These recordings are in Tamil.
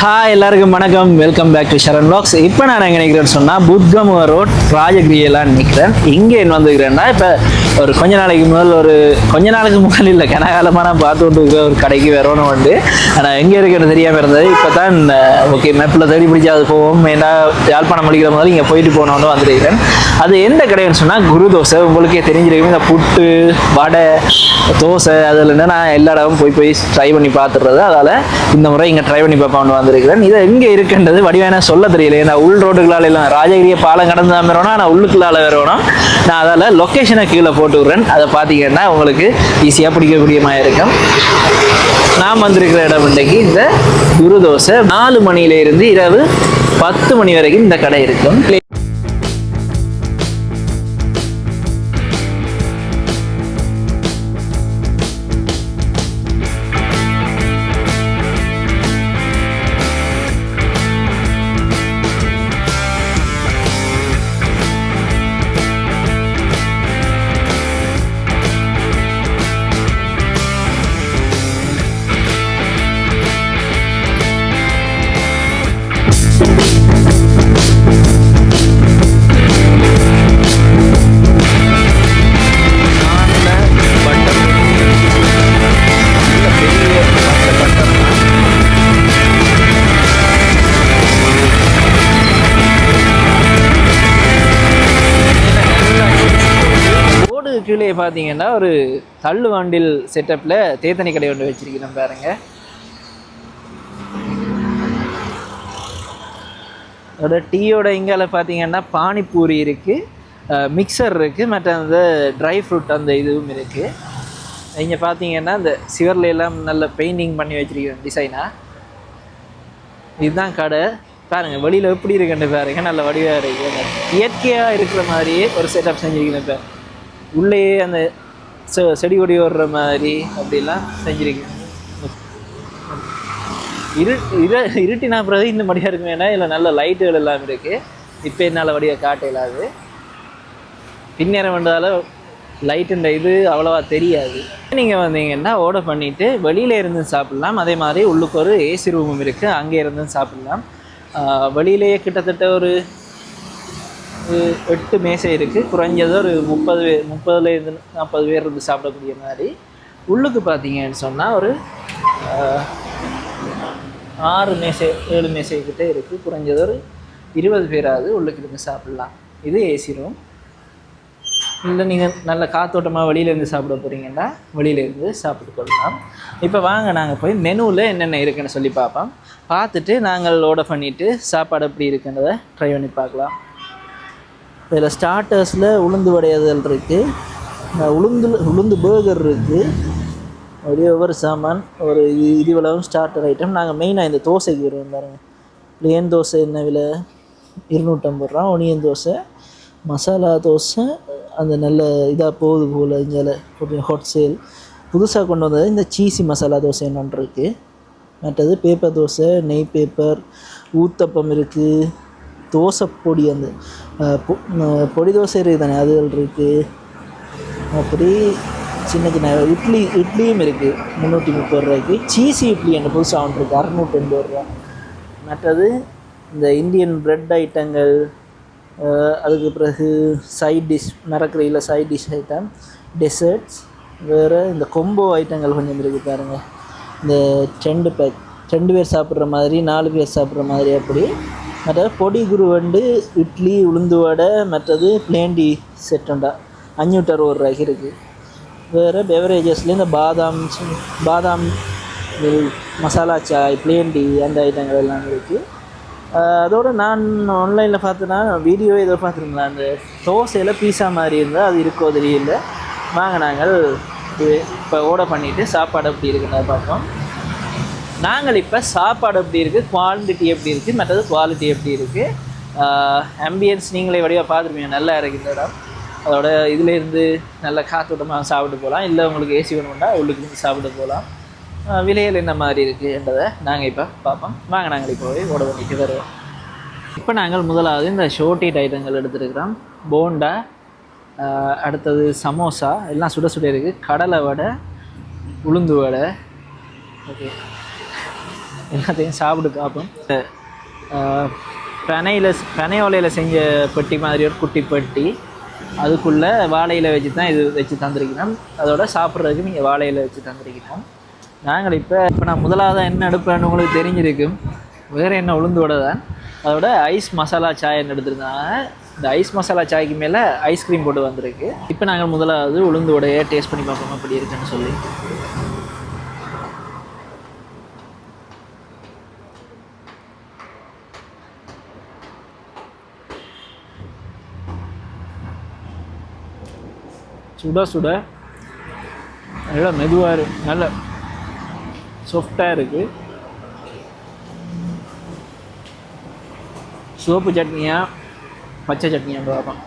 ஹாய் எல்லாருக்கும் வணக்கம், welcome back to Sharan vlogs. இப்போ நான் எங்கே நிற்கிறேன்னு சொன்னால் புத்கமுக ரோட் ராஜகிரியெல்லாம் நிற்கிறேன். இங்கே என்ன வந்துக்கிறேன்னா, இப்போ ஒரு கொஞ்ச நாளைக்கு முதல் இல்லை கனகாலமாக நான் பார்த்து கொண்டு இருக்கிற ஒரு கடைக்கு வரணும் உண்டு. ஆனால் எங்கே இருக்குன்னு தெரியாமல் இருந்தது. இப்போ தான் ஓகே மேப்பில் தேடி பிடிச்சி அது போவோம். ஏன்னா யாழ்ப்பாணம் அளிக்கிற முதல்ல இங்கே போயிட்டு போனோன்னு வந்துருக்கிறேன். அது எந்த கடைன்னு சொன்னால் குரு தோசை. உங்களுக்கே தெரிஞ்சிருக்கும், இந்த புட்டு வடை தோசை அதில் நான் எல்லா இடமும் போய் ட்ரை பண்ணி பார்த்துடுறது. அதால் இந்த முறை இங்கே ட்ரை பண்ணி பார்ப்பான்னு வந்திருக்கிறேன். இது எங்கே இருக்குன்றது வடிவான சொல்ல தெரியல. ஏன்னா உள் ரோடுகளால் எல்லாம் ராஜகிரிய பாலம் கடந்து தான் வரணும், ஆனால் உள்ளுக்குள்ளால் வரணும். நான் அதால் லொக்கேஷனை கீழே போட்டு விட்றேன். அதை பார்த்தீங்கன்னா உங்களுக்கு ஈஸியாக பிடிக்கக்கூடியமாக இருக்கும். நான் வந்திருக்கிற இடம் இன்றைக்கு இந்த குரு தோசை. 4 மணியிலிருந்து இரவு 10 மணி வரைக்கும் இந்த கடை இருக்கும். கீழே பார்த்தீங்கன்னா ஒரு தள்ளு வண்டில் செட்டப்பில் தேத்தனி கடை ஒன்று வச்சிருக்கிறோம் பாருங்க. அதோட டீயோட இங்கால பார்த்தீங்கன்னா பானிபூரி இருக்குது, மிக்சர் இருக்குது, மற்ற அந்த ட்ரை ஃப்ரூட் அந்த இதுவும் இருக்குது. இங்கே பார்த்தீங்கன்னா இந்த சிவரில் எல்லாம் நல்ல பெயிண்டிங் பண்ணி வச்சிருக்கிறோம் டிசைனாக. இதுதான் கடை பாருங்கள். வெளியில் எப்படி இருக்குன்னு பாருங்க, நல்ல வடிவாக இருக்குது. இயற்கையாக இருக்கிற மாதிரியே ஒரு செட்டப் செஞ்சுருக்கிறேன். இப்போ உள்ளேயே அந்த செடி கொடி ஓடுற மாதிரி அப்படிலாம் செஞ்சுருக்கேன். இருட்டினா பிறகு இந்த மடியாக இருக்குமே, ஏன்னா இல்லை நல்ல லைட்டுகள் எல்லாம் இருக்குது. இப்போ என்னால் வடியாக காட்ட இல்லாது, பின்னேரம் வந்ததால் லைட்டுன்ற இது அவ்வளோவா தெரியாது. நீங்கள் வந்தீங்கன்னா ஆர்டர் பண்ணிவிட்டு வெளியில் இருந்து சாப்பிட்லாம். அதே மாதிரி உள்ளுக்கு ஒரு ஏசி ரூமும் இருக்குது, அங்கே இருந்து சாப்பிட்லாம். வெளியிலேயே கிட்டத்தட்ட ஒரு 8 மேசை இருக்குது. குறைஞ்சது ஒரு 30லேருந்து 40 பேர் இருந்து சாப்பிடக்கூடிய மாதிரி. உள்ளுக்கு பார்த்தீங்கன்னு சொன்னால் ஒரு 6 மேசை 7 மேசைக்கிட்டே இருக்குது. குறைஞ்சது ஒரு 20 பேராவது உள்ளுக்கு இருந்து சாப்பிட்லாம். இது ஏசி ரூம். இல்லை நீங்கள் நல்ல காத்தோட்டமாக வெளியிலேருந்து சாப்பிட போகிறீங்கன்னா வெளியிலேருந்து சாப்பிட்டு கொள்ளலாம். இப்போ வாங்க நாங்கள் போய் மெனுவில் என்னென்ன இருக்குன்னு சொல்லி பார்ப்போம். பார்த்துட்டு நாங்கள் ஆர்டர் பண்ணிவிட்டு சாப்பாடு எப்படி இருக்குன்றதை ட்ரை பண்ணி பார்க்கலாம். இதில் ஸ்டார்டர்ஸில் உளுந்து வடையதல் இருக்குது, உளுந்து பர்கர் இருக்குது. அப்படியே ஒவ்வொரு சாமான் ஒரு இதுவளவும் ஸ்டார்டர் ஐட்டம். நாங்கள் மெயினாக இந்த தோசைக்கு வருவோம் பாருங்க. பிளேன் தோசை என்ன விலை? 250 ரூபா. ஒனியன் தோசை, மசாலா தோசை அந்த நல்ல இதாக போகுது போல். இங்கே கொஞ்சம் ஹாட் சேல் புதுசாக கொண்டு வந்தது இந்த சீசி மசாலா தோசை என்னன்னு இருக்குது. மற்றது பேப்பர் தோசை, நெய் பேப்பர், ஊத்தப்பம் இருக்குது, தோசை பொடி அந்த பொடி தோசை இருக்குது தானே, அதுகள் இருக்குது. அப்படி சின்ன சின்ன இட்லியும் இருக்குது 330 ரூபாய்க்கு. சீசி இட்லி என்ன புதுசாக ஒன்று இருக்குது 680 ரூபா. மற்றது இந்த இந்தியன் பிரெட் ஐட்டங்கள், அதுக்கு பிறகு சைட் டிஷ் மரக்கறியில் சைட் டிஷ் ஐட்டம், டெசர்ட்ஸ், வேறு இந்த கொம்போ ஐட்டங்கள் கொஞ்சம் இருக்குது பாருங்கள். இந்த 2 பேக் 2 பேர் சாப்பிட்ற மாதிரி, 4 பேர் சாப்பிட்ற மாதிரி. அப்படி மற்ற பொடி குரு வந்து இட்லி, உளுந்து வடை, மற்றது பிளேன் டீ செட் உண்டா 560 ரூபாய்க்கு இருக்குது. வேறு பெவரேஜஸில் இந்த பாதாம் மசாலா சாய், பிளேன் டீ அந்த ஐட்டங்கள் எல்லாம் இருக்குது. அதோடு நான் ஆன்லைனில் பார்த்தேன்னா வீடியோ ஏதோ பார்த்துருங்களா, அந்த தோசையில் பீஸா மாதிரி இருந்தால் அது இருக்கோ தெரியல. வாங்க நாங்கள் இப்போ ஆர்டர் பண்ணிவிட்டு சாப்பாடு எப்படி இருக்குன்னு பார்ப்போம். நாங்கள் இப்போ சாப்பாடு எப்படி இருக்குது, குவான்டிட்டி எப்படி இருக்குது, மற்றது குவாலிட்டி எப்படி இருக்குது, ஆம்பியன்ஸ் நீங்களே வடிவாக பார்த்துருப்பீங்க. நல்லா இருக்குது இந்த இடம். அதோட இதிலேருந்து நல்ல காத்தோட்டமாக சாப்பிட்டு போகலாம். இல்லை உங்களுக்கு ஏசி வேணும்னா உள்ளுக்கு சாப்பிட்டு போகலாம். விலைகள் என்ன மாதிரி இருக்குன்றதை நாங்கள் இப்போ பார்ப்போம். வாங்க நாங்கள் இப்போ போய் ஆர்டர் பண்ணிட்டு வருவோம். இப்போ நாங்கள் முதலாவது இந்த ஷோர்டீட் ஐட்டங்கள் எடுத்துருக்கிறோம். போண்டா, அடுத்தது சமோசா எல்லாம் சுட சுட இருக்குது. கடலை வடை, உளுந்து வடை. ஓகே, எல்லாத்தையும் சாப்பிட்டு பார்ப்போம். பனை ஓலையில் செஞ்ச பெட்டி மாதிரி ஒரு குட்டி பெட்டி, அதுக்குள்ளே வாழையில் வச்சு தான் இது வச்சு தந்திருக்கணும். அதோட சாப்பிட்றதுக்கு நீங்கள் வாழையில் வச்சு தந்திருக்கணும். நாங்கள் இப்போ நான் முதலாவது என்ன எடுப்பேன்னு உங்களுக்கு தெரிஞ்சிருக்கும். வேறு என்ன உளுந்து வடை தான். அதோட ஐஸ் மசாலா சாய் என்ன எடுத்துருந்தாங்க. இந்த ஐஸ் மசாலா சாய்க்கு மேலே ஐஸ்கிரீம் போட்டு வந்திருக்கு. இப்போ நாங்கள் முதலாவது உளுந்து வடையை டேஸ்ட் பண்ணி பார்ப்போம் அப்படி இருக்குன்னு சொல்லி. சுட சுட நல்லா மெதுவாக இருக்கு, நல்ல சாஃப்டாக இருக்குது. சோப்பு சட்னியா பச்சை சட்னியா பார்ப்போம்.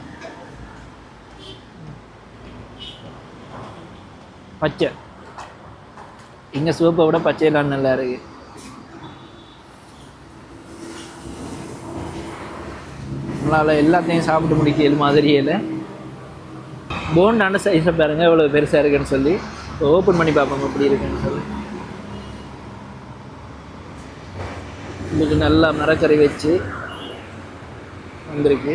பச்சை, இங்கே சோப்பை விட பச்சையெல்லாம் நல்லா இருக்குது. நம்மளால் எல்லாத்தையும் சாப்பிட்டு முடிக்கல மாதிரியே இல்லை. போண்டான சைஸை பாருங்கள் எவ்வளோ பெருசாக இருக்குன்னு சொல்லி. ஓப்பன் பண்ணி பார்ப்போம் எப்படி இருக்குன்னு சொல்லி. இதுக்கு நல்லா மரக்கறி வச்சு வந்திருக்கு.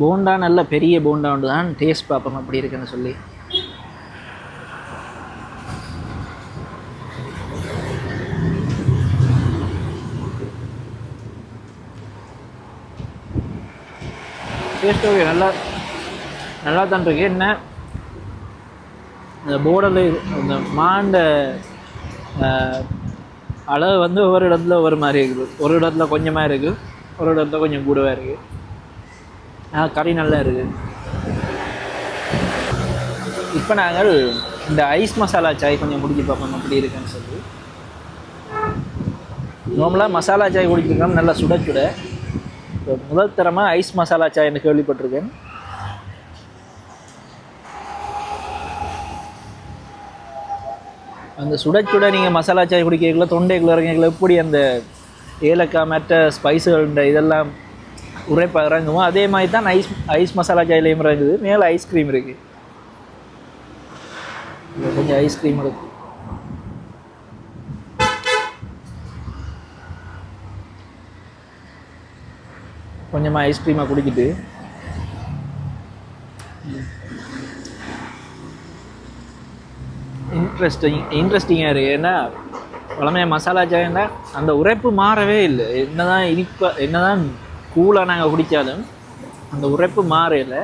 போண்டா நல்ல பெரிய போண்டா ஒன்று தான். டேஸ்ட் பார்ப்போம் அப்படி இருக்குன்னு சொல்லி. டேஸ்ட் ஓகே, நல்லா தான் இருக்கு. என்ன அந்த போர்டில் அந்த மாண்ட அளவு வந்து ஒவ்வொரு இடத்துல ஒவ்வொரு மாதிரி இருக்குது. ஒரு இடத்துல கொஞ்சமாக இருக்குது, ஒரு இடத்துல கொஞ்சம் கூடவே இருக்குது. கறி நல்லா இருக்குது. இப்போ நாங்கள் இந்த ஐஸ் மசாலா சாய் கொஞ்சம் குடிச்சு பார்ப்போம் அப்படி இருக்குன்னு சொல்லி. நார்மலாக மசாலா சாய் குடிச்சிருக்கோம் நல்லா சுட சுட. இப்போ முதல் தரமாக ஐஸ் மசாலா சாய்னு கேள்விப்பட்டிருக்கேன். அந்த சுட சுட நீங்கள் மசாலா சாய் குடிக்கிறீங்களா, தொண்டைக்குள்ள இறங்கிங்களா, எப்படி அந்த ஏலக்காய் மற்ற ஸ்பைஸுகள் இதெல்லாம் உரைப்பாக இறங்குமோ அதே மாதிரி தான் ஐஸ் மசாலா சாயிலையும் இறங்குது. மேலே ஐஸ்கிரீம் இருக்குது. கொஞ்சம் ஐஸ்கிரீம் இருக்குது. கொஞ்சமாக ஐஸ்கிரீமாக குடிக்கிட்டு இன்ட்ரெஸ்டிங்காக இருக்குது. ஏன்னா வளமையாக மசாலா சாய்னா அந்த உரைப்பு மாறவே இல்லை. என்னதான் கூலாக நாங்கள் குடித்தாலும் அந்த உரைப்பு மாறலை.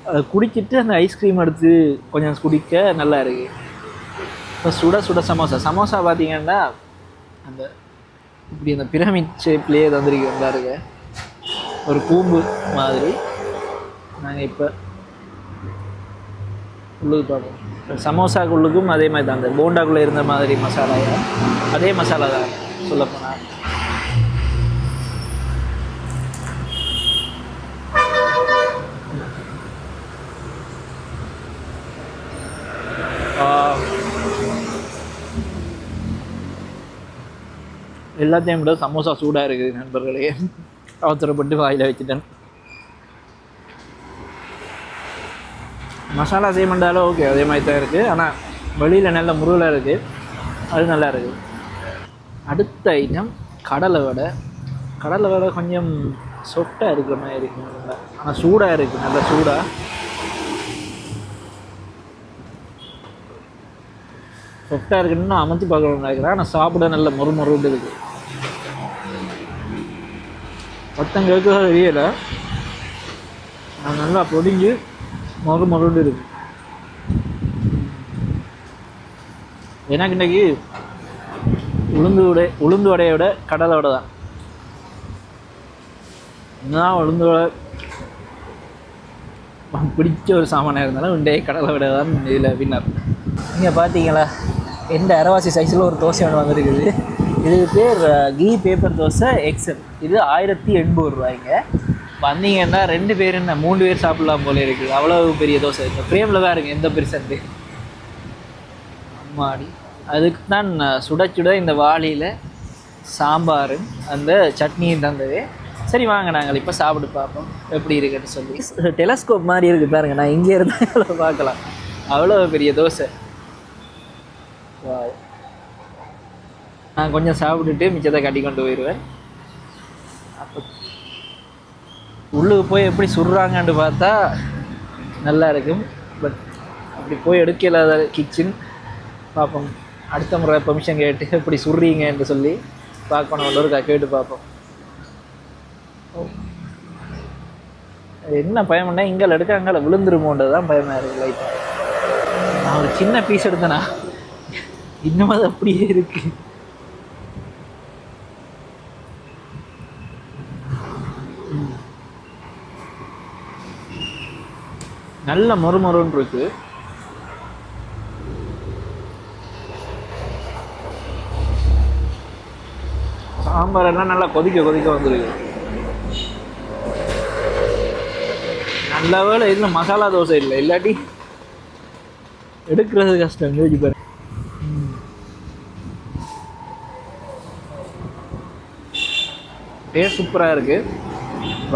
அதை குடிச்சிட்டு அந்த ஐஸ்கிரீம் எடுத்து கொஞ்சம் குடிக்க நல்லா இருக்குது. இப்போ சுட சுட சமோசா பார்த்தீங்கன்னா அந்த இப்படி அந்த பிரமிட் ஷேப்லேயே தந்திருக்கு பாருங்க, ஒரு கூம்பு மாதிரி. நாங்கள் இப்போ உள்ளுக்கு பார்ப்போம். சமோசாக்குள்ளுக்கும் அதே மாதிரி தான், அந்த போண்டாக்குள்ளே இருந்த மாதிரி மசாலாயா அதே மசாலா தான் சொல்லப்போனால். எல்லாத்தையும் விட சமோசா சூடாக இருக்குது நண்பர்களே. அவசரப்பட்டு வாயில் வச்சுட்டேன். மசாலா செய்யமாட்டாலும் ஓகே அதே மாதிரி தான் இருக்குது. ஆனால் வெளியில் நல்ல முருகலாக இருக்குது, அது நல்லா இருக்குது. அடுத்த ஐட்டம் கடலை வடை கொஞ்சம் சொட்டாக இருக்கிற மாதிரி இருக்குது. ஆனால் சூடாக இருக்குது, நல்லா சூடாக. சொட்டாக இருக்குன்னு அமைச்சு பார்க்கணும்னு நினைக்கிறேன். ஆனால் சாப்பிட நல்ல மொறுமொருண்டு இருக்குது. பத்தம் கேட்க தெரியலை, நல்லா பொடிஞ்சு மொறுமொருண்டு இருக்குது. எனக்கு இன்றைக்கி உளுந்து வடையோட கடலை வடை தான். இன்னும் உளுந்து வடை பிடிச்ச ஒரு சாமானாக இருந்தாலும் இன்றைய கடலை வடை தான் இதில் வின்னர். நீங்கள் பார்த்தீங்களா எந்த அரைவாசி சைஸில் ஒரு தோசை ஒன்று வந்துருக்குது. இதுக்கு பேர் கீ பேப்பர் தோசை எக்ஸல். இது 1080 ரூபாய்ங்க. வந்தீங்கன்னா 2 பேர் என்ன 3 பேர் சாப்பிட்லாம் போல இருக்குது. அவ்வளோ பெரிய தோசை. இந்த ஃப்ரேமில் தான் இருக்குது எந்த பெருசன்ட்டு அம்மாடி. அதுக்கு தான் சுட சுட இந்த வாளியில் சாம்பார் அந்த சட்னியும் தந்தது. சரி வாங்க நாங்கள் இப்போ சாப்பிட்டு பார்ப்போம் எப்படி இருக்குன்னு சொல்லி. டெலஸ்கோப் மாதிரி இருக்குது பாருங்கள், நான் இங்கே இருந்தால் எவ்வளோ பார்க்கலாம். அவ்வளோ பெரிய தோசை. வா நான் கொஞ்சம் சாப்பிட்டுட்டு மிச்சத்தை கட்டி கொண்டு போயிடுவேன். அப்போ உள்ளுக்கு போய் எப்படி சுடுறாங்கன்னு பார்த்தா நல்லா இருக்கும். பட் அப்படி போய் எடுக்கலாத கிச்சன் பார்ப்போம். அடுத்த முறை பெர்மிஷன் கேட்டு எப்படி சுடுறீங்க என்று சொல்லி பார்க்கணும். ஒருக்கா கேட்டு பார்ப்போம். என்ன பயம்னா இங்கே எடுக்க அங்கே விழுந்துருமோன்றது தான் பயமாக இருக்குது. லைட்டாக நான் ஒரு சின்ன பீஸ் எடுத்தேனா இன்னும் அது அப்படியே இருக்குது. நல்ல மொறுமொறுன்னு இருக்கு. சாம்பார் எல்லாம் நல்லா கொதிக்க வந்துருக்கு. நல்ல வேளை இதில் மசாலா தோசை இல்லை, இல்லாட்டி எடுக்கிறது கஷ்டம். யோசிச்சு பாரு. டேஸ்ட் சூப்பராக இருக்குது.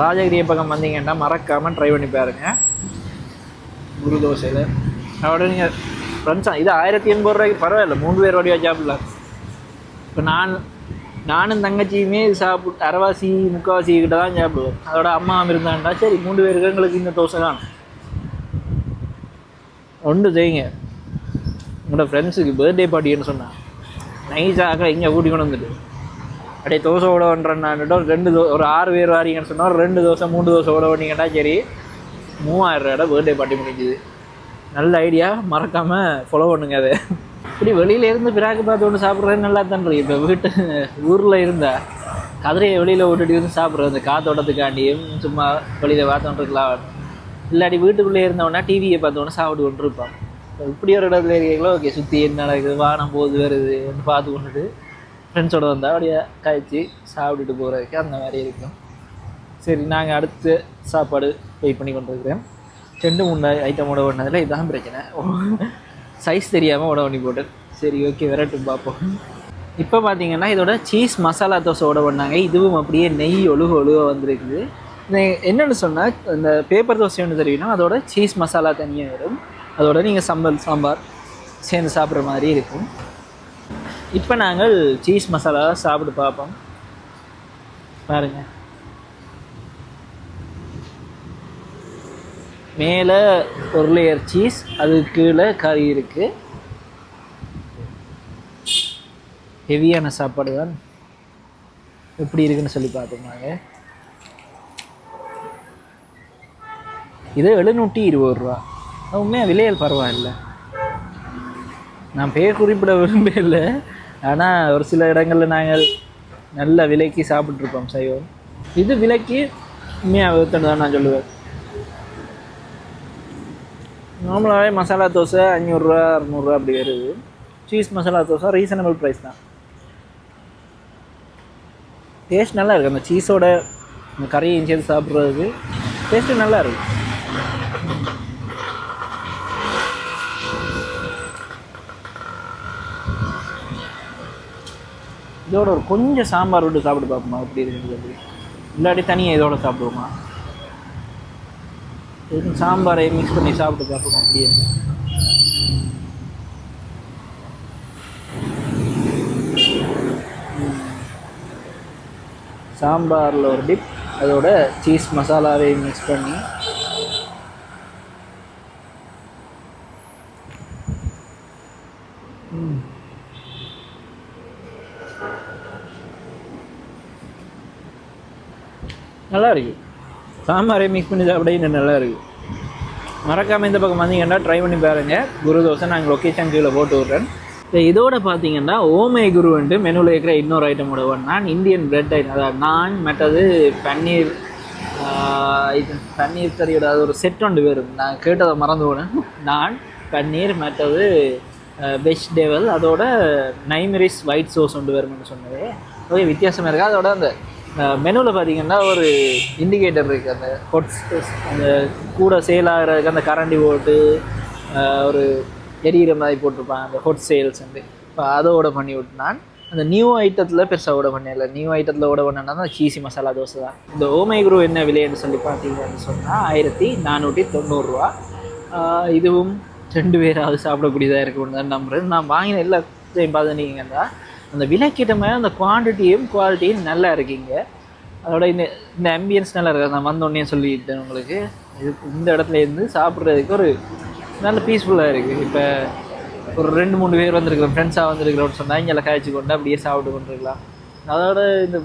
ராஜகிரிய பக்கம் வந்தீங்கன்னா மறக்காமல் ட்ரை பண்ணி பாருங்க. குரு தோசையில் அதோட நீங்கள் ஃப்ரெண்ட்ஸாக இது 1080 ரூபாய்க்கு பரவாயில்ல. 3 பேர் வடிவாக சாப்பிடலாம். இப்போ நானும் தங்கச்சியுமே சாப்பிட்டு அரைவாசி முக்கால்வாசி கிட்ட தான் சாப்பிடுவோம். அதோட அம்மா இருந்தாண்டா சரி 3 பேருக்கு எங்களுக்கு இந்த தோசை தான். ஒன்று செய்யுங்க, உங்களோட ஃப்ரெண்ட்ஸுக்கு பர்த்டே பார்ட்டின்னு சொன்னான் நைஸாக இங்கே கூட்டி கொண்டு வந்துட்டு அப்படியே தோசை ஓட பண்ணுறேன்னான்ட்டு ஒரு 6 பேர் வாரிங்கன்னு சொன்னால் 2 தோசை 3 தோசை ஓட பண்ணிங்கன்னா சரி 3000 ரூபாயோட பர்த்டே பார்ட்டி முடிஞ்சுது. நல்ல ஐடியா, மறக்காமல் ஃபாலோ பண்ணுங்க. அதை இப்படி வெளியிலேருந்து பிராக்கு பார்த்து ஒன்று சாப்பிட்றது நல்லா தான் இருக்கு. இப்போ வீட்டு ஊரில் இருந்தால் கதிரையை வெளியில் விட்டுட்டு வந்து சாப்பிட்றது அந்த காத்தோட்டத்துக்காண்டியும் சும்மா வெளியில் பார்த்தோன்னு இருக்கலாம். இல்லாட்டி வீட்டுக்குள்ளே இருந்தோன்னா டிவியை பார்த்தோன்னா சாப்பிட்டு கொண்டு இருப்பான். இப்படி ஒரு இடத்துல இருக்கீங்களோ ஓகே, சுற்றி என்ன நடக்குது வானம் போது வருது பார்த்து கொண்டுட்டு ஃப்ரெண்ட்ஸோடு வந்தால் அப்படியே காய்ச்சி சாப்பிட்டுட்டு போகிறதுக்கு அந்த மாதிரி இருக்கும். சரி, நாங்கள் அடுத்த சாப்பாடு வெயிட் பண்ணி கொண்டு இருக்கிறேன். 2-3 ஐட்டம் ஓட பண்ணதில் இதுதான் பிரச்சனை. சைஸ் தெரியாமல் ஓட பண்ணி போட்டேன். சரி ஓகே, விரட்டும் பார்ப்போம். இப்போ பார்த்தீங்கன்னா இதோட சீஸ் மசாலா தோசை ஓட பண்ணாங்க. இதுவும் அப்படியே நெய் ஒழுக வந்துருக்குது. என்னென்னு சொன்னால் இந்த பேப்பர் தோசை ஒன்று தெரியும்னா அதோட சீஸ் மசாலா தனியாக வரும். அதோட நீங்கள் சாம்பார் சேர்ந்து சாப்பிட்ற மாதிரி இருக்கும். இப்போ நாங்கள் சீஸ் மசாலா சாப்பிட்டு பார்ப்போம். பாருங்கள், மேலே ஒரு லேயர் சீஸ், அது கீழே கறி இருக்குது. ஹெவியான சாப்பாடு தான். எப்படி இருக்குன்னு சொல்லி பார்த்துருந்தாங்க. இது 720 ரூபா. உண்மையாக விலைகள் பரவாயில்லை. நான் பேர் குறிப்பிட விரும்பல, ஆனால் ஒரு சில இடங்களில் நாங்கள் நல்ல விலைக்கு சாப்பிட்ருப்போம் சைவம். இது விலைக்கு உண்மையாக விற்றுன்னு தான் நான் சொல்லுவேன். நார்மலாகவே மசாலா தோசை 500 ரூபா 600 ரூபா அப்படி வருது. Cheese masala dosa reasonable price தான். டேஸ்ட் நல்லா இருக்குது. அந்த சீஸோட அந்த கறியும் சேர்த்து சாப்பிட்றதுக்கு டேஸ்ட்டு நல்லா இருக்குது. இதோட ஒரு கொஞ்சம் சாம்பார் விட்டு சாப்பிட்டு பார்ப்போமா எப்படி இருக்குது. அப்படி இல்லாட்டி தனியாக இதோட சாப்பிடுவோமா, சாம்பாரை மிக்ஸ் பண்ணி சாப்பிட்டு பார்ப்போம் அப்படி இருக்கு. சாம்பாரில் ஒரு டிப், அதோட சீஸ் மசாலாவை மிக்ஸ் பண்ணி நல்லா இருக்குது. சாம்பாரை மிக்ஸ் பண்ணி சாப்பிட இன்னும் நல்லா இருக்குது. மறக்காமல் இந்த பக்கம் வந்தீங்கன்னா ட்ரை பண்ணி பாருங்கள். குரு தோசை நாங்கள் லொக்கேஷன் கீழே போட்டு விட்றேன். இதோட பார்த்தீங்கன்னா ஓமை குருன்ட்டு மெனுவில் இருக்கிற இன்னொரு ஐட்டமோட நான் இந்தியன் பிரெட் ஐட்டம், அதாவது நான் மற்றது பன்னீர் கறியோட அது ஒரு செட் ஒன்று வரும். நான் கேட்டதை மறந்து போனேன். நான் பன்னீர் மற்றது வெஜிடேபிள் அதோட நைமரிஸ் ஒயிட் சோஸ் ஒன்று வரும்னு சொன்னது. ஓகே, வித்தியாசமாக இருக்குது. அதோட அந்த மெனுவில் பார்த்தீங்கன்னா ஒரு இண்டிகேட்டர் இருக்குது. அந்த ஹொட்ஸ் அந்த கூட சேலாகிறதுக்கு அந்த கரண்டி போட்டு ஒரு எரிகிற மாதிரி போட்டிருப்பாங்க, அந்த ஹொட் சேல்ஸ்ன்ட்டு. இப்போ அதோட பண்ணி விட்டுனான். அந்த நியூ ஐட்டத்தில் பெருசாக ஓட பண்ணல. நியூ ஐட்டத்தில் ஓட பண்ணனா தான் சீசி மசாலா தோசை தான். இந்த ஓமை குரு என்ன விலைன்னு சொல்லி பார்த்தீங்கன்னு சொன்னால் 1490 ரூபா. இதுவும் 2 பேராவது சாப்பிடக்கூடியதாக இருக்குன்னு தான் நம்புறேன். நான் வாங்கின எல்லாத்தையும் பார்த்துனீங்கன்னா அந்த விலைக்கிட்ட மாதிரி அந்த குவான்டிட்டியும் குவாலிட்டியும் நல்லா இருக்குங்க. அதோட இந்த ஆம்பியன்ஸ் நல்லா இருக்குது. நான் வந்தோடனே சொல்லிட்டேன் உங்களுக்கு. இது இந்த இடத்துல இருந்து சாப்பிட்றதுக்கு ஒரு நல்ல பீஸ்ஃபுல்லாக இருக்குது. இப்போ ஒரு 2-3 பேர் வந்திருக்கிறோம், ஃப்ரெண்ட்ஸாக வந்திருக்கிறோம்னு சொன்னால் இங்கே காய்ச்சி கொண்டு அப்படியே சாப்பிட்டு கொண்டிருக்கலாம். அதோட இந்த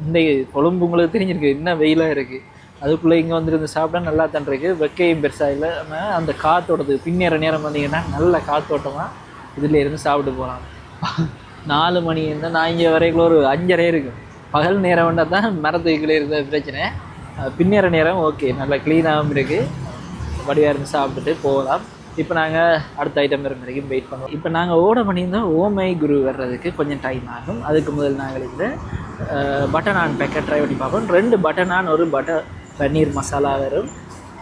இந்த கொழும்பு உங்களுக்கு தெரிஞ்சிருக்கு என்ன வெயிலாக இருக்குது, அதுக்குள்ளே இங்கே வந்துருந்து சாப்பிட்டா நல்லா தான் இருக்குது. வெக்கையும் பெருசாக இல்லை. ஆனால் அந்த காற்றோட்டது பின்னேற நேரம் வந்தீங்கன்னா நல்ல காற்றோட்டமாக இதில் இருந்து சாப்பிட்டு போகலாம். 4 மணி இருந்தால் நான் இங்கே வரைக்குள்ள ஒரு 5:30 இருக்கும். பகல் நேரம் வந்தால் தான் மரத்துக்குள்ளே இருந்த பிரச்சனை. பின்னேற நேரம் ஓகே, நல்லா க்ளீனாகவும் இருக்குது. வடிவாக இருந்து சாப்பிட்டுட்டு போகலாம். இப்போ நாங்கள் அடுத்த ஐட்டம் வரைக்கும் வெயிட் பண்ணுவோம். இப்போ நாங்கள் ஓட பண்ணியிருந்தோம் ஓமை குரு வர்றதுக்கு கொஞ்சம் டைம் ஆகும். அதுக்கு முதல் நாங்கள் இந்த பட்டர் நான் பேக்கெட் ட்ரை பண்ணி பார்ப்போம். 2 பட்டர் நான், ஒரு பட்டர் பன்னீர் மசாலா வரும்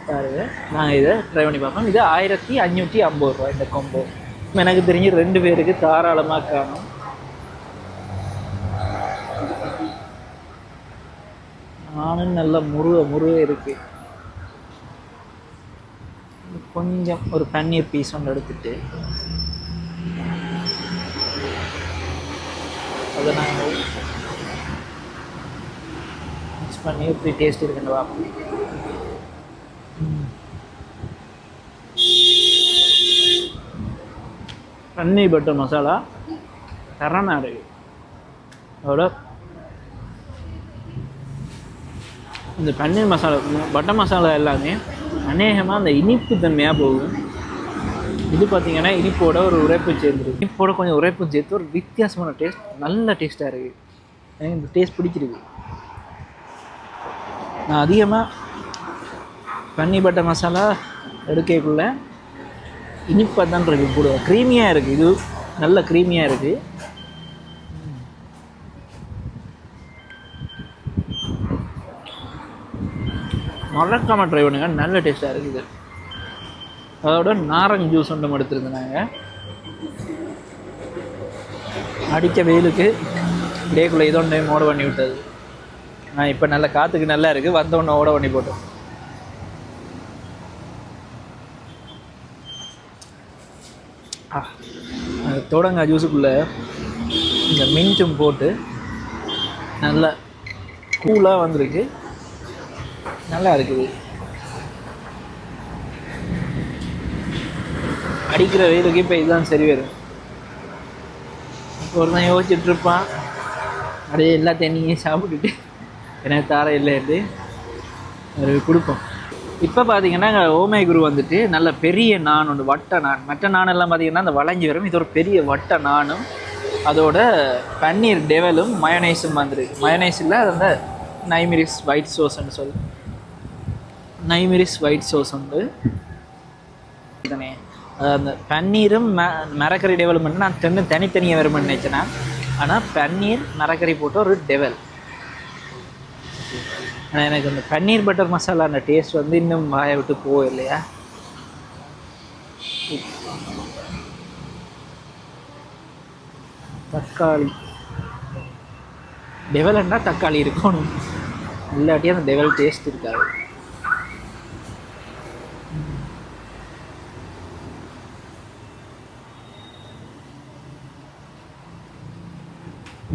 பாருங்க. நாங்கள் இதை ட்ரை பண்ணி பார்ப்போம். இது 1550 ரூபா இந்த கொம்போ. எனக்கு தெரிஞ்சு 2 பேருக்கு தாராளமாக காணும். நானும் நல்லா முருக இருக்குது. கொஞ்சம் ஒரு பன்னீர் பீஸ் ஒன்று எடுத்துட்டு அதை நாங்கள் மிக்ஸ் பண்ணி எப்படி டேஸ்ட் இருக்குன்னு பார்ப்போம். பன்னீர் பட்டர் மசாலா தரமாக இருக்குது. அதோட இந்த பன்னீர் மசாலா பட்டர் மசாலா எல்லாமே அநேகமாக அந்த இனிப்பு தன்மையாக போகும். இது பார்த்திங்கன்னா இனிப்போட ஒரு உரைப்பு சேர்ந்துருக்கு. இனிப்போட கொஞ்சம் உரைப்பு சேர்த்து ஒரு வித்தியாசமான டேஸ்ட், நல்ல டேஸ்ட்டாக இருக்குது. எனக்கு இந்த டேஸ்ட் பிடிச்சிருக்கு. நான் அதிகமாக பன்னீர் பட்டர் மசாலா எடுக்கக்குள்ள இனிப்பாக தான் இருக்குது, கூட க்ரீமியாக இருக்குது. இது நல்ல க்ரீமியாக இருக்குது. மறக்காமல் ட்ரை பண்ணுங்க, நல்ல டேஸ்ட்டாக இருக்குது. அதோட நாரங்க ஜூஸ் ஒன்று எடுத்துருந்தாங்க. அடிக்க வெயிலுக்கு டேக்குள்ளே இதோ டைம் ஓட பண்ணி விட்டது. இப்போ நல்ல காற்றுக்கு நல்லா இருக்குது, வந்தவொடனே ஓட பண்ணி போட்டோம். தொடங்காய் ஜூஸுக்குள்ளே இந்த மின்ட்டும் போட்டு நல்லா கூலாக வந்திருக்கு, நல்லா இருக்குது. அடிக்கிற வெயிலுக்கு இப்போ இதுதான் சரி வரும். இப்போ ஒரு தான் யோசிச்சுட்டு இருப்பான், அப்படியே எல்லா தண்ணியும் சாப்பிட்டுட்டு எனக்கு தார இல்லைட்டு ஒரு கொடுப்போம். இப்போ பார்த்தீங்கன்னா ஓமை குரு வந்துட்டு நல்ல பெரிய நான் ஒன்று, வட்ட நான். மற்ற நானெல்லாம் பார்த்தீங்கன்னா அந்த வளைஞ்சி வரும். இது ஒரு பெரிய வட்ட நானும் அதோட பன்னீர் டெவலும் மயோனைஸும் வந்துருக்கு. மயோனைஸ் இல்லை, அது வந்து நைமிரிஸ் ஒயிட் சோஸ்ன்னு சொல்லி நைமிரிஸ் ஒயிட் சோஸ் உண்டு. இதனே அந்த பன்னீரும் மரக்கறி டெவலப்மெண்ட் நான் தனித்தனியாக வரும்னு நினச்சேன்னா, ஆனால் பன்னீர் மரக்கறி போட்டு ஒரு டெவல். ஆனால் எனக்கு அந்த பன்னீர் பட்டர் மசாலா அந்த டேஸ்ட் வந்து இன்னும் வாயை விட்டு போகும் இல்லையா. தக்காளி டெவல்னா தக்காளி இருக்கணும், இல்லாட்டி அந்த டெவல் டேஸ்ட் இருக்காது.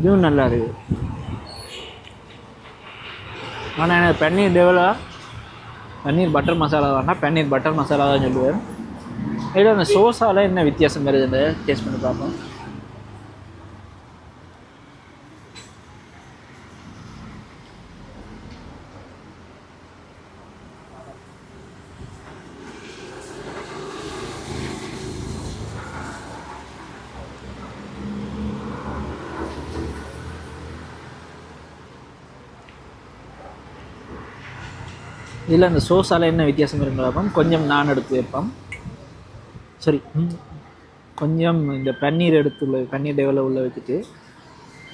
இதுவும் நல்லா இருக்குது. ஆனால் எனக்கு பன்னீர் டெவலா பன்னீர் பட்டர் மசாலா வேணா, பன்னீர் பட்டர் மசாலா தான் சொல்லுவேன். இதில் அந்த சோஸால் என்ன வித்தியாசம் வருதுன்னு டேஸ்ட் பண்ணி பார்ப்போம். இதில் அந்த சோஸால் என்ன வித்தியாசம் இருந்தாலும் கொஞ்சம் நான் எடுத்து வைப்பேன். சரி, கொஞ்சம் இந்த பன்னீர் எடுத்துள்ள பன்னீர் டெவலில் உள்ள வச்சுட்டு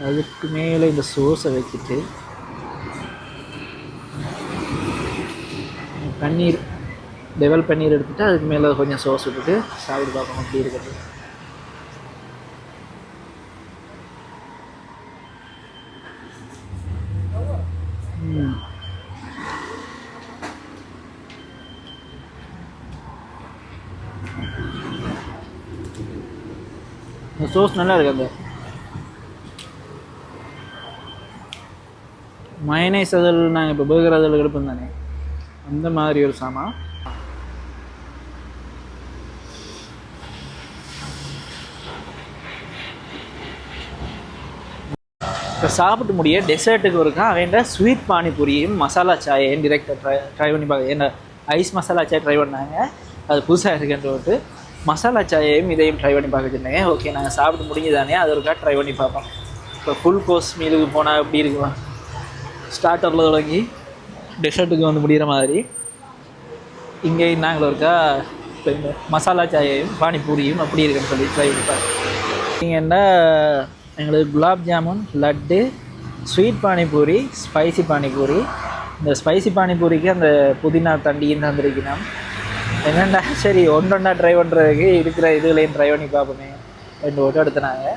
அதுக்கு மேலே இந்த சோஸை வச்சுட்டு பன்னீர் டெவல் பன்னீர் எடுத்துகிட்டு அதுக்கு மேலே கொஞ்சம் சோஸ் விட்டுட்டு சாப்பிட்டு பார்க்கணும் அப்படி இருக்கிறது. இந்த சோஸ் நல்லா இருக்குது. அந்த மயனைஸ் அதில் நாங்கள் இப்போ பர்கர் அதில் எடுப்போம் தானே, அந்த மாதிரி ஒரு சாமான். இப்போ சாப்பிட்டு முடிய டெசர்ட்டுக்கு இருக்கா அவன் ஸ்வீட் பானிபூரியும் மசாலா சாயையும் டிரெக்டாக ட்ரை பண்ணி பார்க்க. ஏன்னா ஐஸ் மசாலா சாய் ட்ரை பண்ணாங்க, அது புதுசாக இருக்குன்ட்டு மசாலா சாயையும் இதையும் ட்ரை பண்ணி பார்க்க சொன்னாங்க. ஓகே நாங்கள் சாப்பிட்டு முடிஞ்சுதானே அது ஒருக்கா ட்ரை பண்ணி பார்ப்போம். இப்போ ஃபுல் கோர்ஸ் மீலுக்கு போனால் எப்படி இருக்குமா, ஸ்டார்டரில் தொடங்கி டெசர்ட்டுக்கு வந்து முடிகிற மாதிரி இங்கே நாங்கள் ஒருக்கா இப்போ இந்த மசாலா சாயையும் பானிபூரியும் அப்படி இருக்குன்னு சொல்லி ட்ரை பண்ணி பார்ப்போம். நீங்கள் என்ன எங்களுக்கு குலாப் ஜாமுன், லட்டு, ஸ்வீட் பானிபூரி, ஸ்பைசி பானிபூரி. இந்த ஸ்பைசி பானிபூரிக்கு அந்த புதினா தண்டியும் தந்துருக்கணும். என்னென்னா சரி ஒன்றொன்னா ட்ரை பண்ணுறதுக்கு இருக்கிற இதுகளையும் ட்ரை பண்ணி பார்ப்போமே 2 ஓட்டம் எடுத்துனாங்க.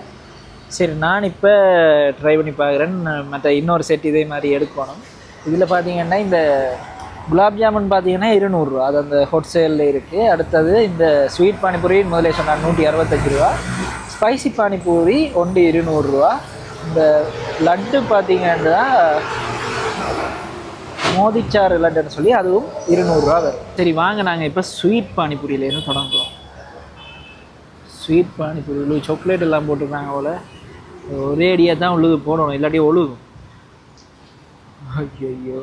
சரி நான் இப்போ ட்ரை பண்ணி பார்க்குறேன். மற்ற இன்னொரு செட் இதே மாதிரி எடுக்கணும். இதில் பார்த்தீங்கன்னா இந்த குலாப் ஜாமுன் பார்த்தீங்கன்னா 200 ரூபா, அது அந்த ஹோல்சேலில் இருக்குது. அடுத்தது இந்த ஸ்வீட் பானிபூரி முதலே சொன்னாங்க 165 ரூபா. ஸ்பைசி பானிபூரி 200 ரூபா. இந்த லட்டு பார்த்தீங்கன்னா மோதிச்சாறு லட்டுன்னு சொல்லி அதுவும் 200 ரூபா வரும். சரி வாங்க நாங்கள் இப்போ ஸ்வீட் பானிபூரியிலேருந்து தொடங்குறோம். ஸ்வீட் பானிபூரி உள்ளு சாக்லேட் எல்லாம் போட்டிருக்காங்க போல், ஒரே அடியாக தான் உள்ளது போடணும், இல்லாட்டி ஒழுகும். ஐயோ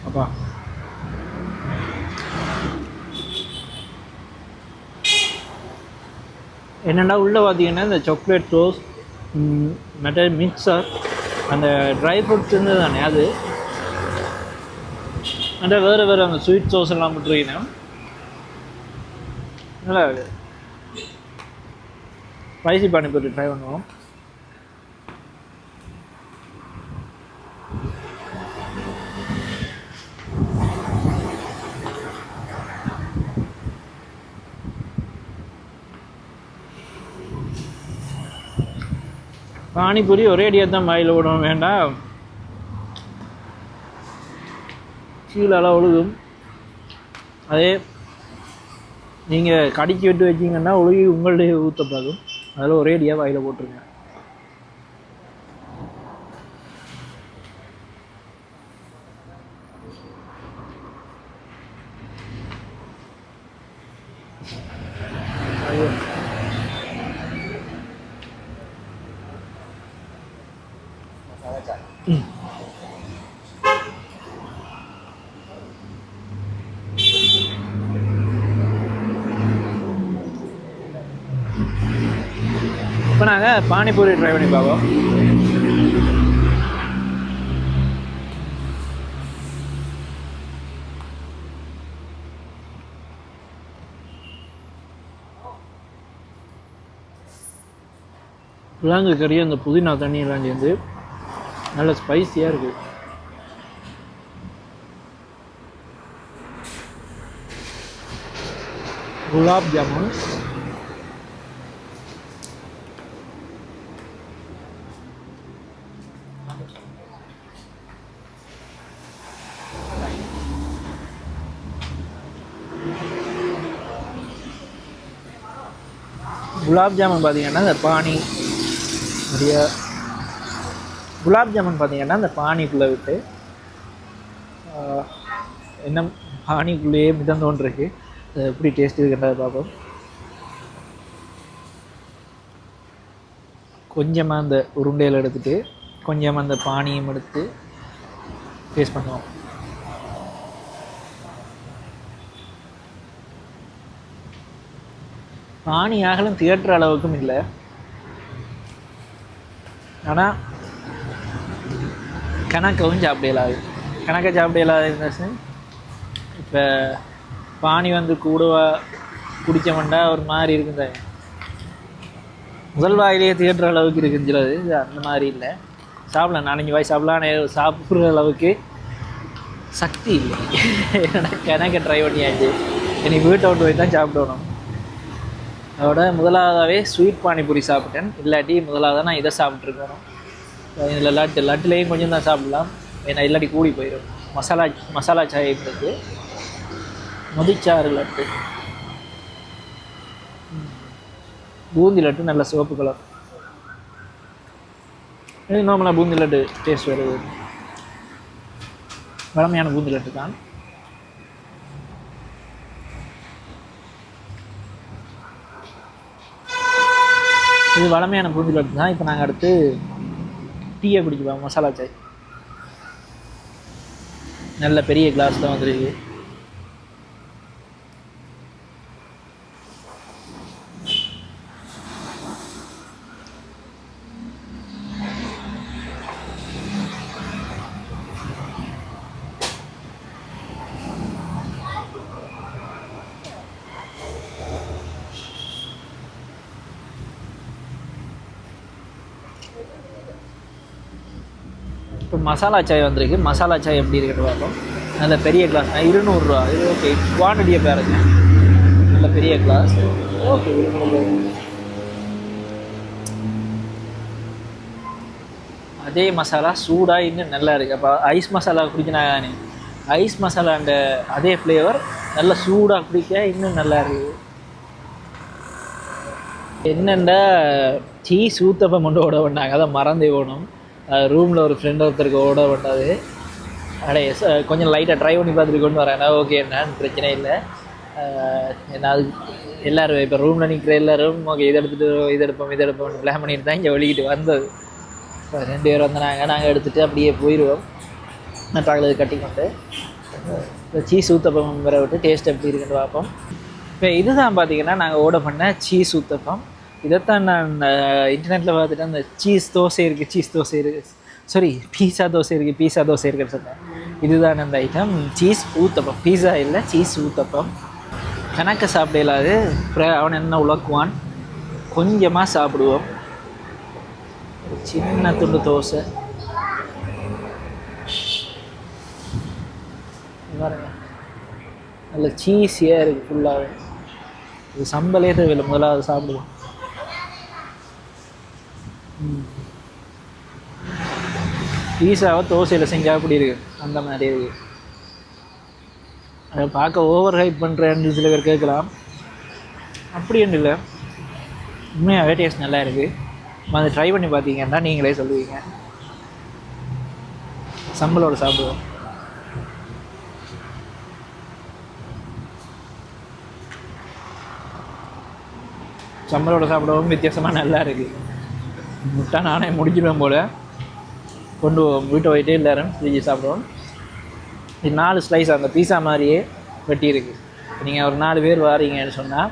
அப்பா என்னென்னா உள்ளே பார்த்தீங்கன்னா இந்த சாக்லேட் ரோஸ் மற்ற மிக்சர் அந்த ட்ரை ஃப்ரூட்ஸ் இருந்தது தானே அது, அந்த வேறு அந்த ஸ்வீட் சோஸ் எல்லாம் போட்டுருக்கீங்கன்னா நல்லா இருக்குது. ஸ்பைசி பானிபூரி ட்ரை பண்ணுவோம். பானிபூரி ஒரே அடியாக தான் வாயில் விடவும் வேண்டாம், கீழெல்லாம் ஒழுகும். அதே நீங்கள் கடிக்கி விட்டு வச்சிங்கன்னா ஒழுகி உங்களுடைய ஊற்றப்பாகும். அதில் ஒரே அடியாக வாயில் போட்டுருங்க. இப்போ நாங்கள் பானிபூரி ட்ரை பண்ணி பார்ப்போம். கிழங்கு கறி அந்த புதினா தண்ணியெல்லாம் சேர்ந்து நல்ல ஸ்பைஸியாக இருக்குது. குலாப் ஜாமுன் குலாப் ஜாமுன் பார்த்தீங்கன்னா இந்த பானி நிறைய குலாப் ஜாமுன் பார்த்தீங்கன்னா இந்த பானிக்குள்ளே விட்டு என்ன பானிக்குள்ளேயே மிதந்தோன்னு இருக்கு. எப்படி டேஸ்ட் இருக்குன்றதை பார்ப்போம். கொஞ்சமாக அந்த உருண்டையில் எடுத்துகிட்டு கொஞ்சமாக அந்த பானியும் எடுத்து டேஸ்ட் பண்ணுவோம். பானி ஆகலும் தியேட்டர் அளவுக்கும் இல்லை, ஆனால் கணக்கவும் சாப்பிடலாது. கணக்கை சாப்பிடலாது இருந்துச்சு. இப்போ பானி வந்து கூடவா குடித்தோம்னா ஒரு மாதிரி இருக்குங்க. முதல் வாயிலேயே தியேட்டர் அளவுக்கு இருக்குன்னு இது அந்த மாதிரி இல்லை. சாப்பிடலாம், 4-5 வாய் சாப்பிடலாம். சாப்பிட்ற அளவுக்கு சக்தி இல்லை. எனக்கு ட்ரை பண்ணியாச்சு. இனி வீட்டை விட்டு போய் தான் சாப்பிடணும். அதோட முதலாவதாகவே ஸ்வீட் பானிபூரி சாப்பிட்டேன். இல்லாட்டி முதலாவதாக நான் இதை சாப்பிட்ருக்கணும். இதில் லட்டுலேயும் கொஞ்சம் தான் சாப்பிடலாம், ஏன்னா இல்லாட்டி கூடி போயிடும். மசாலா சாய் இருக்குது, மதிச்சாறு லட்டு, பூந்தி லட்டு நல்ல சிவப்பு கலர். இது நார்மலாக பூந்தி லட்டு டேஸ்ட் வருது, வளமையான பூந்தி லட்டு தான். இது வளமையான பூந்தி லட்டு தான். இப்போ நாங்கள் அடுத்து டீயை குடிக்கலாம், மசாலா சாய். நல்ல பெரிய கிளாஸ் தான் வந்துருக்கு. இப்போ மசாலா சாய் வந்திருக்கு. மசாலா சாய் எப்படி இருக்குன்னு பார்ப்போம். நல்ல பெரிய கிளாஸ், 200 ரூபா. இது ஓகே, குவான்டிட்டியை பாருங்க. நல்ல பெரிய கிளாஸ். ஓகே, அதே மசாலா சூடாக இன்னும் நல்லா இருக்குது. அப்போ ஐஸ் மசாலா குடிக்கினாங்க, ஐஸ் மசாலா அந்த அதே ஃப்ளேவர் நல்லா சூடாக குடிக்க இன்னும் நல்லா இருக்குது. என்னென்னா சீஸ் ஊத்தப்பம் கொண்டு ஓட வேண்டாங்க, அதை மறந்தே ஓடும். ரூமில் ஒரு ஃப்ரெண்ட் ஒருத்தருக்கு ஓட வேண்டாது. அடைய கொஞ்சம் லைட்டாக ட்ரை பண்ணி பார்த்துட்டு கொண்டு வரேன். ஓகே, என்னன்னு பிரச்சனை இல்லை. ஏன்னா அது எல்லோரும் இப்போ ரூமில் நிற்கிற எல்லோரும் ஓகே இதை எடுப்போம்னு பிளான் பண்ணிட்டு தான் இங்கே வெளிக்கிட்டு வந்தது. இப்போ 2 பேர் வந்தாங்க, நாங்கள் எடுத்துகிட்டு அப்படியே போயிடுவோம். ட்ராக்லர் கட்டிக்கொண்டு இந்த சீஸ் ஊத்தப்பம் வர விட்டு டேஸ்ட் எப்படி இருக்குன்னு பார்ப்போம். இப்போ இதுதான் பார்த்தீங்கன்னா நாங்கள் ஓட பண்ண சீஸ் ஊத்தப்பம். இதைத்தான் நான் இன்டர்நெட்டில் பார்த்துட்டு அந்த சீஸ் தோசை இருக்குது, சாரி பீஸா தோசை இருக்குன்னு சொன்னேன். இதுதான் அந்த ஐட்டம், சீஸ் ஊத்தப்பம். பீஸா இல்லை, சீஸ் ஊத்தப்பம். கணக்க சாப்பிட இல்லாது, அவன் என்ன உழக்குவான். கொஞ்சமாக சாப்பிடுவோம். சின்ன துண்டு தோசை பாருங்க, நல்ல சீஸியாக இருக்குது ஃபுல்லாகவே. இது சம்பளே தேவையில்லை, முதலாவது சாப்பிடுவோம். பீஸாவை தோசையில் செஞ்சால் அப்படி இருக்குது, அந்த மாதிரி இருக்குது. அதை பார்க்க ஓவர் ஹைப் பண்ணுறேன்னு சில பேர் கேட்கலாம். அப்படின்னு இல்லை, உண்மையாகவே டேஸ்ட் நல்லா இருக்குது. அதை ட்ரை பண்ணி பார்த்தீங்கன்னா நீங்களே சொல்லுவீங்க. சம்பளோட சாப்பிடுவோம். சம்பளோட சாப்பிடவும் வித்தியாசமாக நல்லா இருக்குது. முட்டை நானே முடிஞ்சிடுவேன் போல். கொண்டு வீட்டை போயிட்டு எல்லோரும் செஞ்சு சாப்பிடுவோம். இது 4 ஸ்லைஸ் அந்த பீஸா மாதிரியே வெட்டி இருக்குது. நீங்கள் ஒரு 4 பேர் வாரீங்கன்னு சொன்னால்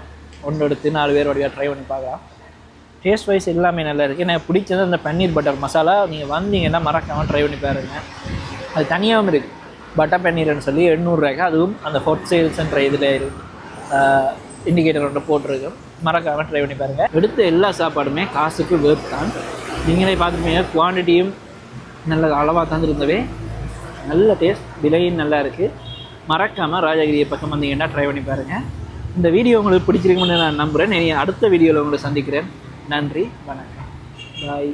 ஒன்று எடுத்து 4 பேர் வழியாக ட்ரை பண்ணி பார்க்கலாம். டேஸ்ட் வைஸ் எல்லாமே நல்லா இருக்குது. எனக்கு பிடிச்சது அந்த பன்னீர் பட்டர் மசாலா. நீங்கள் வந்தீங்கன்னா மறக்காமல் ட்ரை பண்ணி பாருங்கள். அது தனியாகவும் இருக்குது, பட்டர் பன்னீர்னு சொல்லி 800 ரூபாய்க்கு. அதுவும் அந்த ஹொட் சேல்ஸ்ன்ற இதில் இருக்குது, இண்டிகேட்டர் ஒன்று போட்டிருக்கு. மறக்காமல் ட்ரை பண்ணி பாருங்கள். எடுத்த எல்லா சாப்பாடுமே காசுக்கு வேர்த் தான். நீங்களே பார்த்துருப்பீங்க, குவான்டிட்டியும் நல்ல அளவாக தந்துருந்தவே, நல்ல டேஸ்ட், விலையும் நல்லா இருக்குது. மறக்காமல் ராஜகிரியை பக்கம் வந்தீங்கன்னா ட்ரை பண்ணி பாருங்கள். இந்த வீடியோ உங்களுக்கு பிடிச்சிருக்குன்னு நான் நம்புகிறேன். அடுத்த வீடியோவில் உங்களை சந்திக்கிறேன். நன்றி, வணக்கம், பாய்.